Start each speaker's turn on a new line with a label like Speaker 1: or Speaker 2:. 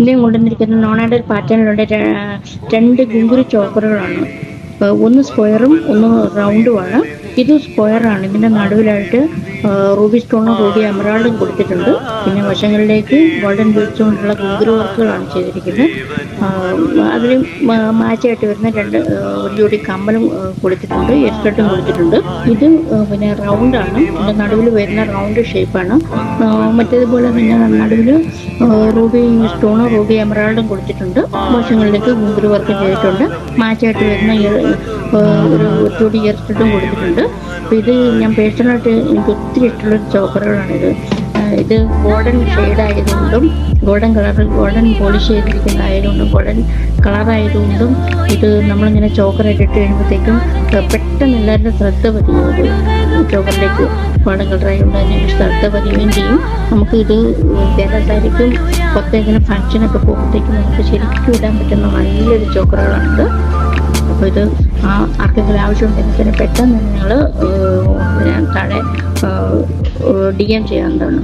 Speaker 1: Indian കൊണ്ടുവന്നിരിക്കുന്ന non added പാറ്റേണിലുള്ള രണ്ട് ഗുങ്കുരു ചോക്കറുകളാണ്. ഒന്ന് സ്ക്വയറും ഒന്ന് റൗണ്ടുമാണ്. ഇത് സ്ക്വയറാണ്. ഇതിൻ്റെ നടുവിലായിട്ട് റൂബി സ്റ്റോണും റൂബി എമറാൾഡും കൊടുത്തിട്ടുണ്ട്. പിന്നെ വശങ്ങളിലേക്ക് ഗോൾഡൻ ബീഡ്സ് കൊണ്ടുള്ള ഗുങ്കുരു വർക്കുകളാണ് ചെയ്തിരിക്കുന്നത്. അതിൽ മാച്ചായിട്ട് വരുന്ന ഒരു ജോഡി കമ്മലും കൊടുത്തിട്ടുണ്ട്, എയർസ്റ്റട്ടും കൊടുത്തിട്ടുണ്ട്. ഇത് പിന്നെ റൗണ്ടാണ്. ഇതിൻ്റെ നടുവിൽ വരുന്ന റൗണ്ട് ഷേപ്പാണ്. മറ്റേതുപോലെ തന്നെ നടുവിൽ റൂബി സ്റ്റോണും റൂബി എമറാൾഡും കൊടുത്തിട്ടുണ്ട്. വശങ്ങളിലേക്ക് ഗുങ്കുരു വർക്ക് ചെയ്തിട്ടുണ്ട്. മാച്ചായിട്ട് വരുന്ന ഒരു ജോഡി ഇയർസ്റ്റട്ടും കൊടുത്തിട്ടുണ്ട്. അപ്പോൾ ഇത് ഞാൻ പേഴ്സണലായിട്ട് എനിക്ക് ഒത്തിരി ഇഷ്ടമുള്ളൊരു ചോക്കറുകളാണിത്. ഇത് ഗോൾഡൻ ഷെയ്ഡ് ആയതുകൊണ്ടും ഗോൾഡൻ പോളിഷ് ചെയ്തിരിക്കുന്നതായതുകൊണ്ടും ഗോൾഡൻ കളറായതുകൊണ്ടും ഇത് നമ്മളിങ്ങനെ ചോക്കറായിട്ട് ഇട്ട് കഴിയുമ്പോഴത്തേക്കും പെട്ടെന്ന് എല്ലാവരുടെ ശ്രദ്ധ പതിയും. ചോക്കറിലേക്ക് ഗോൾഡൻ കളറായതുകൊണ്ട് തന്നെ ശ്രദ്ധ പതിയുകയും ചെയ്യും. നമുക്ക് ഇത് സാരിക്കും പുറത്തേക്കിങ്ങനെ ഫങ്ഷനൊക്കെ പോകുമ്പോഴത്തേക്കും നമുക്ക് ശരിക്കും ഇടാൻ പറ്റുന്ന നല്ലൊരു ചോക്കറുകളാണിത്. അപ്പോൾ ഇത് ആർക്കെങ്കിലും ആവശ്യമുണ്ടെങ്കിൽ തന്നെ പെട്ടെന്ന് നിങ്ങൾ താഴെ DM ചെയ്യാവുന്നതാണ്.